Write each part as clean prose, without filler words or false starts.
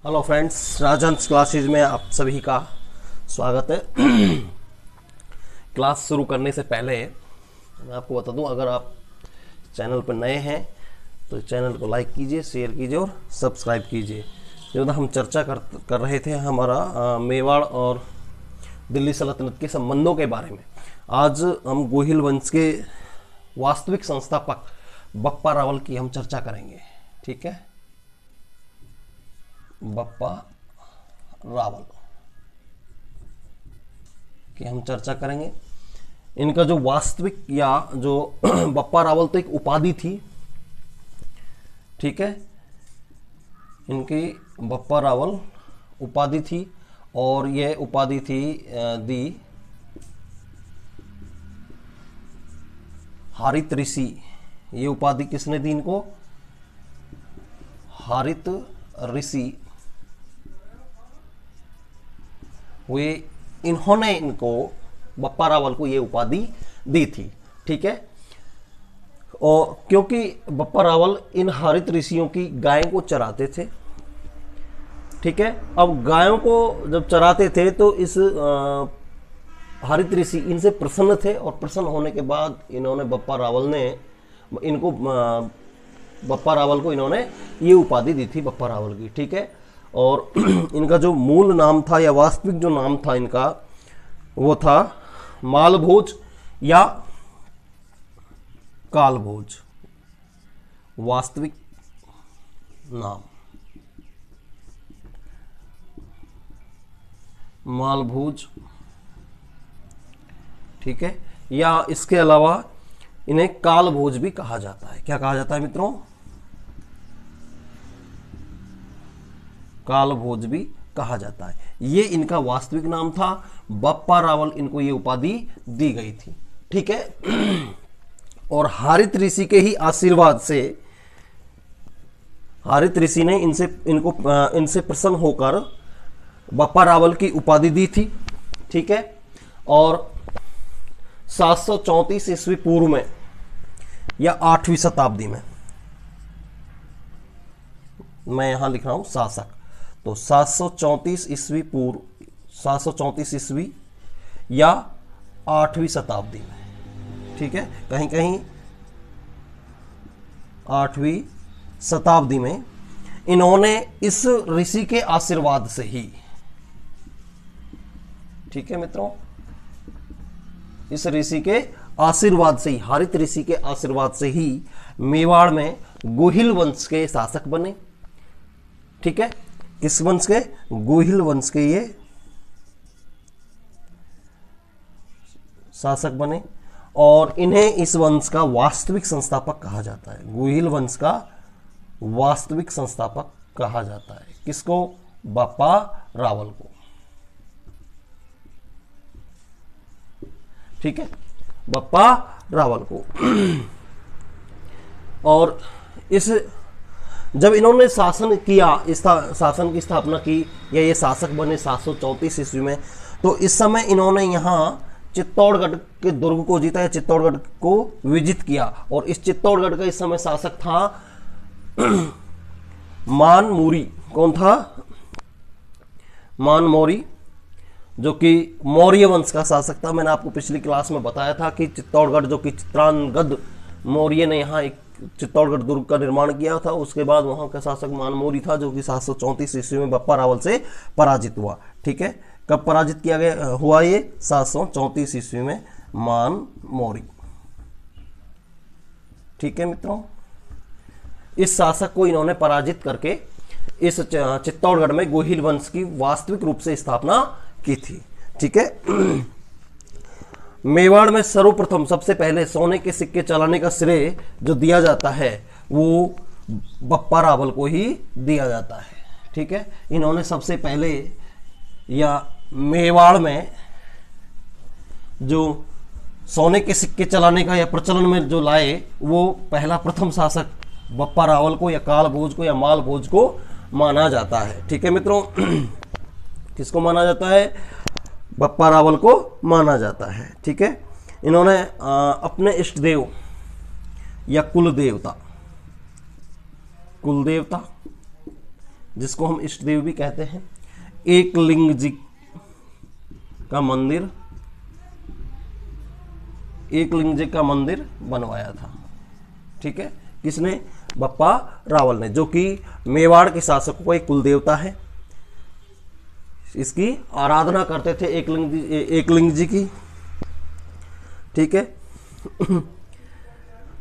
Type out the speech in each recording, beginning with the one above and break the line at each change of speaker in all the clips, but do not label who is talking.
Hello friends, राजहंस classes में आप सभी का स्वागत है। क्लास शुरू करने से पहले मैं आपको बता दूं, अगर आप चैनल पर नए हैं तो चैनल को लाइक कीजिए, शेयर कीजिए और सब्सक्राइब कीजिए। जो हम चर्चा कर रहे थे हमारा मेवाड़ और दिल्ली सल्तनत के संबंधों के बारे में। आज हम गोहिल वंश के वास्तविक संस्थापक बप्पा रावल की हम चर्चा करेंगे। ठीक है, बप्पा रावल की हम चर्चा करेंगे। इनका जो वास्तविक या जो बप्पा रावल तो एक उपाधि थी, ठीक है, इनकी बप्पा रावल उपाधि थी और यह उपाधि थी दी हारित ऋषि। ये उपाधि किसने दी इनको? हारित ऋषि हुए, इन्होंने इनको बप्पा रावल को ये उपाधि दी थी। ठीक है, और क्योंकि बप्पा रावल इन हरित ऋषियों की गाय को चराते थे। ठीक है, अब गायों को जब चराते थे तो इस हरित ऋषि इनसे प्रसन्न थे और प्रसन्न होने के बाद इन्होंने बप्पा रावल को इन्होंने ये उपाधि दी थी बप्पा रावल की। ठीक है, और इनका जो मूल नाम था या वास्तविक जो नाम था इनका, वो था मालभोज या कालभोज। वास्तविक नाम मालभोज। ठीक है, या इसके अलावा इन्हें कालभोज भी कहा जाता है। क्या कहा जाता है मित्रों? कालभोज भी कहा जाता है। ये इनका वास्तविक नाम था। बप्पा रावल इनको ये उपाधि दी गई थी। ठीक है, और हारित ऋषि के ही आशीर्वाद से हारित ऋषि ने इनसे प्रसन्न होकर बप्पा रावल की उपाधि दी थी। ठीक है, और 734 ईस्वी पूर्व में या 8वीं शताब्दी में, मैं यहां लिख रहा हूं शासक, तो 734 ईस्वी पूर्व, 734 ईस्वी या 8वीं शताब्दी में। ठीक है, कहीं कहीं 8वीं शताब्दी में इन्होंने इस ऋषि के आशीर्वाद से ही, ठीक है मित्रों, इस ऋषि के आशीर्वाद से ही, हारित ऋषि के आशीर्वाद से ही मेवाड़ में गोहिल वंश के शासक बने। ठीक है, किस वंश के? गोहिल वंश के ये शासक बने और इन्हें इस वंश का वास्तविक संस्थापक कहा जाता है। गोहिल वंश का वास्तविक संस्थापक कहा जाता है। किसको? बप्पा रावल को। ठीक है, बप्पा रावल को। और इस जब इन्होंने शासन किया, इस शासन की स्थापना की या ये शासक बने 734 ईस्वी में, तो इस समय इन्होंने यहाँ चित्तौड़गढ़ के दुर्ग को जीता या चित्तौड़गढ़ को विजित किया। और इस चित्तौड़गढ़ का इस समय शासक था मानमूरी। कौन था? मानमौरी, जो कि मौर्य वंश का शासक था। मैंने आपको पिछली क्लास में बताया था कि चित्तौड़गढ़, जो कि चित्रांगद मौर्य ने यहाँ एक चित्तौड़गढ़ दुर्ग का निर्माण किया था। उसके बाद वहाँ का शासक मानमौरी था, जो कि 734 ईस्वी में बप्पा रावल से पराजित हुआ। ठीक है, कब पराजित किया गया हुआ? ये 734 ईस्वी में मानमौरी। ठीक है मित्रों, इस शासक को इन्होंने पराजित करके इस चित्तौड़गढ़ में गोहिल वंश की वास्तविक रूप से स्थापना की थी। ठीक है, मेवाड़ में सर्वप्रथम सबसे पहले सोने के सिक्के चलाने का श्रेय जो दिया जाता है वो बप्पा रावल को ही दिया जाता है। ठीक है, इन्होंने सबसे पहले या मेवाड़ में जो सोने के सिक्के चलाने का या प्रचलन में जो लाए, वो पहला प्रथम शासक बप्पा रावल को या कालभोज को या मालभोज को माना जाता है। ठीक है मित्रों, किसको माना जाता है? बप्पा रावल को माना जाता है। ठीक है, इन्होंने अपने इष्ट देव या कुल देवता जिसको हम इष्ट देव भी कहते हैं, एकलिंग जी का मंदिर, एकलिंग जी का मंदिर बनवाया था। ठीक है, किसने? बप्पा रावल ने, जो कि मेवाड़ के शासकों का एक कुल देवता है। इसकी आराधना करते थे एकलिंग जी की। ठीक है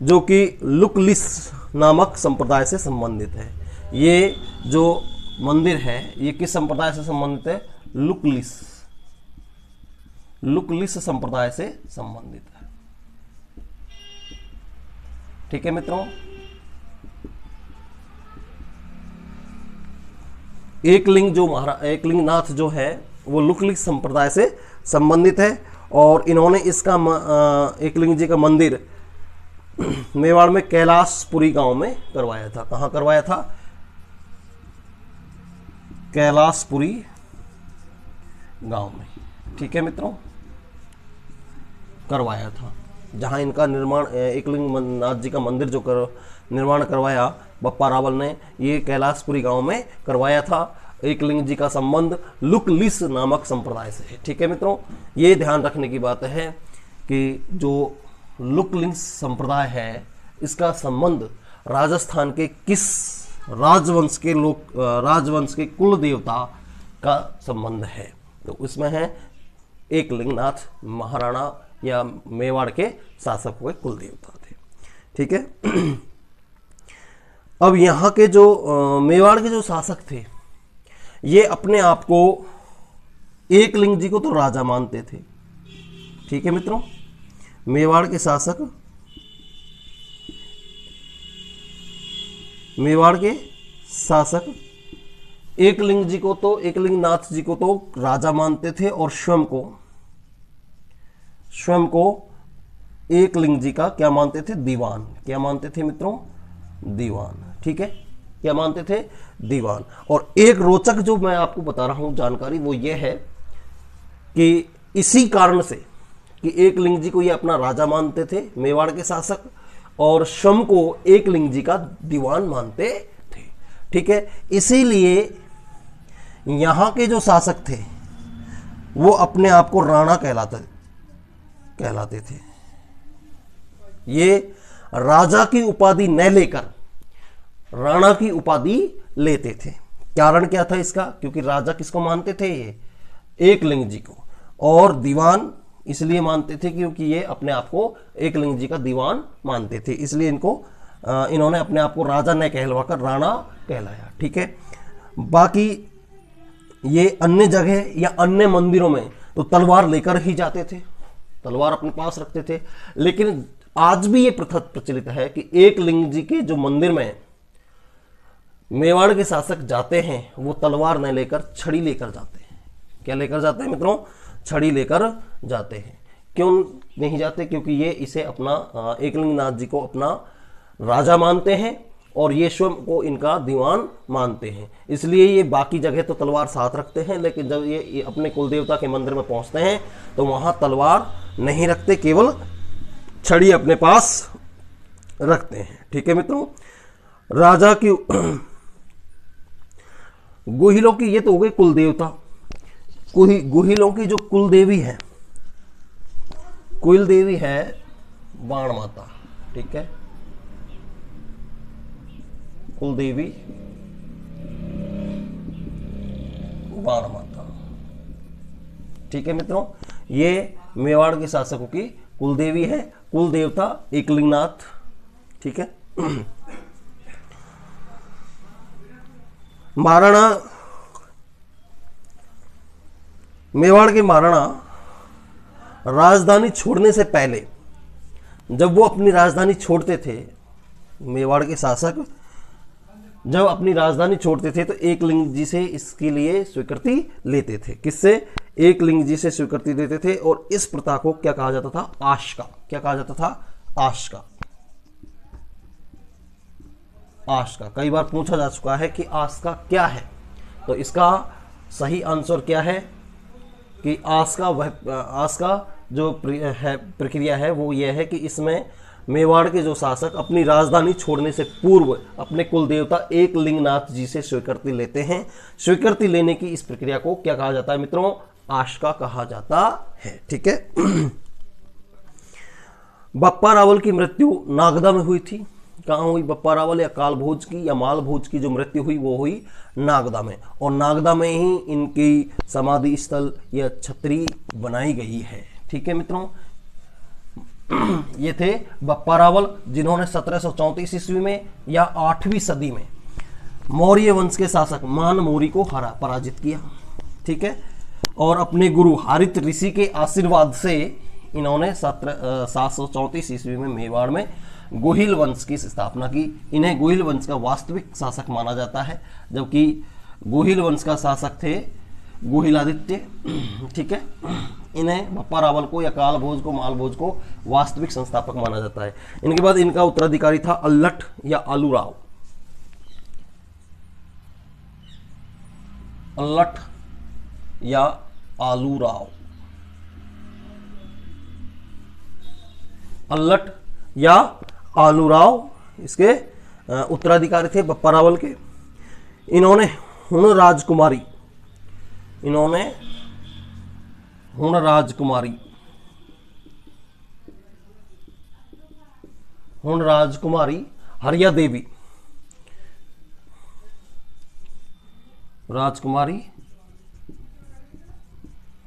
जो कि लुकलिस नामक संप्रदाय से संबंधित है। ये जो मंदिर है ये किस संप्रदाय से संबंधित है? लुकलिस संप्रदाय से संबंधित है। ठीक है मित्रों, एकलिंग नाथ जो है वो लुकलिस संप्रदाय से संबंधित है और इन्होंने इसका एकलिंग जी का मंदिर मेवाड़ में कैलाशपुरी गांव में करवाया था। कहां करवाया था? कैलाशपुरी गांव में। ठीक है मित्रों, करवाया था, जहां इनका निर्माण, एकलिंग नाथ जी का मंदिर जो निर्माण करवाया बप्पा रावल ने, ये कैलाशपुरी गांव में करवाया था। एकलिंग जी का संबंध लुकलिस नामक संप्रदाय से है। ठीक है मित्रों, ये ध्यान रखने की बात है कि जो लुकलिस संप्रदाय है इसका संबंध राजस्थान के किस राजवंश के कुल देवता का संबंध है? तो इसमें है एकलिंग नाथ महाराणा या मेवाड़ के शासकों के कुल देवता थे। ठीक है अब यहाँ के जो मेवाड़ के जो शासक थे ये अपने आप को एकलिंग जी को तो राजा मानते थे। ठीक है मित्रों, मेवाड़ के शासक एकलिंग नाथ जी को तो राजा मानते थे और स्वयं को एकलिंग जी का क्या मानते थे? दीवान। क्या मानते थे मित्रों? दीवान। ठीक है, क्या मानते थे? दीवान। और एक रोचक जो मैं आपको बता रहा हूं जानकारी वो ये है कि इसी कारण से कि एकलिंग जी को ये अपना राजा मानते थे मेवाड़ के शासक और स्वयं को एकलिंग जी का दीवान मानते थे। ठीक है, इसीलिए यहां के जो शासक थे वो अपने आप को राणा कहलाते थे। ये राजा की उपाधि न लेकर राणा की उपाधि लेते थे। कारण क्या था इसका? क्योंकि राजा किसको मानते थे? ये एकलिंग जी को। और दीवान इसलिए मानते थे क्योंकि ये अपने आप को एकलिंग जी का दीवान मानते थे, इसलिए इन्होंने अपने आप को राजा न कहलवाकर राणा कहलाया। ठीक है, बाकी ये अन्य जगह या अन्य मंदिरों में तो तलवार लेकर ही जाते थे, तलवार अपने पास रखते थे। लेकिन आज भी ये प्रथा प्रचलित है कि एकलिंग जी के जो मंदिर में मेवाड़ के शासक जाते हैं वो तलवार न लेकर छड़ी लेकर जाते हैं। क्या लेकर जाते हैं मित्रों? छड़ी लेकर जाते हैं। क्यों नहीं जाते? क्योंकि ये इसे अपना एकलिंग नाथ जी को अपना राजा मानते हैं और ये स्वयं को इनका दीवान मानते हैं, इसलिए ये बाकी जगह तो तलवार साथ रखते हैं, लेकिन जब ये अपने कुलदेवता के मंदिर में पहुंचते हैं तो वहां तलवार नहीं रखते, केवल छड़ी अपने पास रखते हैं। ठीक है मित्रों, राजा की गुहिलों की ये तो हो गई कुलदेवता। गुहिलों की जो कुलदेवी है बाण माता। ठीक है, कुलदेवी बाण माता। ठीक है मित्रों, ये मेवाड़ के शासकों की कुलदेवी है, कुलदेवता एकलिंग नाथ। ठीक है, महाराणा मेवाड़ के महाराणा राजधानी छोड़ने से पहले, जब वो अपनी राजधानी छोड़ते थे, मेवाड़ के शासक जब अपनी राजधानी छोड़ते थे तो एकलिंग जी से इसके लिए स्वीकृति लेते थे। किससे? एकलिंग जी से स्वीकृति लेते थे। और इस प्रथा को क्या कहा जाता था? आश्का। क्या कहा जाता था? आश्का। आश्का कई बार पूछा जा चुका है कि आश्का क्या है, तो इसका सही आंसर क्या है कि आश्का जो प्रक्रिया है वो यह है कि इसमें मेवाड़ के जो शासक अपनी राजधानी छोड़ने से पूर्व अपने कुल देवता एकलिंगनाथ जी से स्वीकृति लेते हैं। स्वीकृति लेने की इस प्रक्रिया को क्या कहा जाता है मित्रों? आशका कहा जाता है। ठीक है। बप्पा रावल की मृत्यु नागदा में हुई थी। कहाँ हुई? बप्पा रावल या काल भोज की या माल भोज की जो मृत्यु हुई वो हुई नागदा में, और नागदा में ही इनकी समाधि स्थल या छतरी बनाई गई है। ठीक है मित्रों, ये थे बप्पा रावल जिन्होंने 1734 ईस्वी में या 8वीं सदी में मौर्य वंश के शासक मान मौर्य को पराजित किया। ठीक है, और अपने गुरु हारित ऋषि के आशीर्वाद से इन्होंने 734 ईस्वी में मेवाड़ में गोहिल वंश की स्थापना की। इन्हें गोहिल वंश का वास्तविक शासक माना जाता है, जबकि गोहिल वंश का शासक थे गोहिलादित्य। ठीक है, इन्हें बप्पा रावल को या काल भोज को, माल भोज को वास्तविक संस्थापक माना जाता है। इनके बाद इनका उत्तराधिकारी था अल्लठ या आलूराव। अल्लठ या आलूराव, अल्लठ या आलूराव इसके उत्तराधिकारी थे बप्पा रावल के। इन्होंने हुण राजकुमारी हरिया देवी, राजकुमारी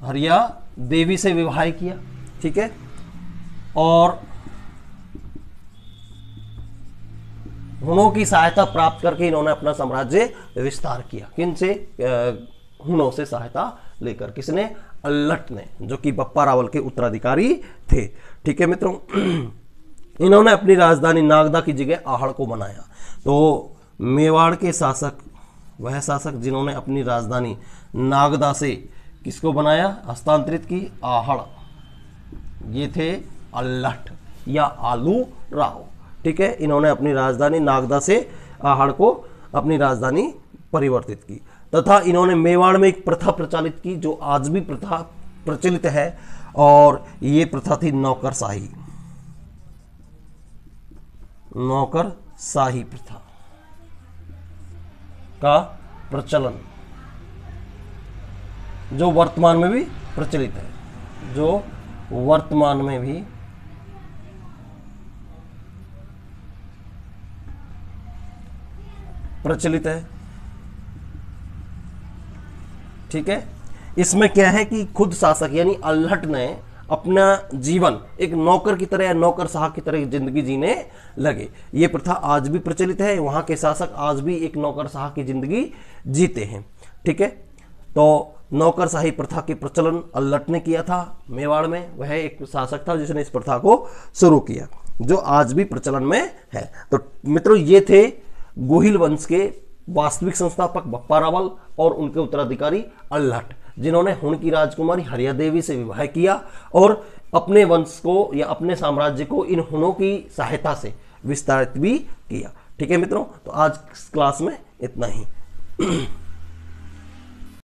हरिया देवी से विवाह किया। ठीक है, और हुणों की सहायता प्राप्त करके इन्होंने अपना साम्राज्य विस्तार किया। किनसे? हुणों से सहायता लेकर। किसने? अल्लठ ने, जो कि बप्पा रावल के उत्तराधिकारी थे। ठीक है मित्रों, इन्होंने अपनी राजधानी नागदा की जगह आहड़ को बनाया। तो मेवाड़ के शासक, वह शासक जिन्होंने अपनी राजधानी नागदा से किसको बनाया? हस्तांतरित की? आहड़। ये थे अल्लठ या आलू राव। ठीक है, इन्होंने अपनी राजधानी नागदा से आहड़ को अपनी राजधानी परिवर्तित की, तथा इन्होंने मेवाड़ में एक प्रथा प्रचलित की जो आज भी प्रथा प्रचलित है, और ये प्रथा थी नौकरशाही। नौकरशाही प्रथा का प्रचलन जो वर्तमान में भी प्रचलित है, जो वर्तमान में भी प्रचलित है। ठीक है, इसमें क्या है कि खुद शासक यानी अल्लठ ने अपना जीवन एक नौकर की तरह या नौकरशाह की तरह जिंदगी जीने लगे। ये प्रथा आज भी प्रचलित है। वहां के शासक आज भी एक नौकरशाह की जिंदगी जीते हैं। ठीक है, तो नौकरशाही प्रथा के प्रचलन अल्लठ ने किया था मेवाड़ में। वह एक शासक था जिसने इस प्रथा को शुरू किया, जो आज भी प्रचलन में है। तो मित्रों, ये थे गोहिल वंश के वास्तविक संस्थापक बप्पा रावल और उनके उत्तराधिकारी अल्लठ, जिन्होंने हुण की राजकुमारी हरिया देवी से विवाह किया और अपने वंश को या अपने साम्राज्य को इन हुणों की सहायता से विस्तारित भी किया। ठीक है मित्रों, तो आज क्लास में इतना ही।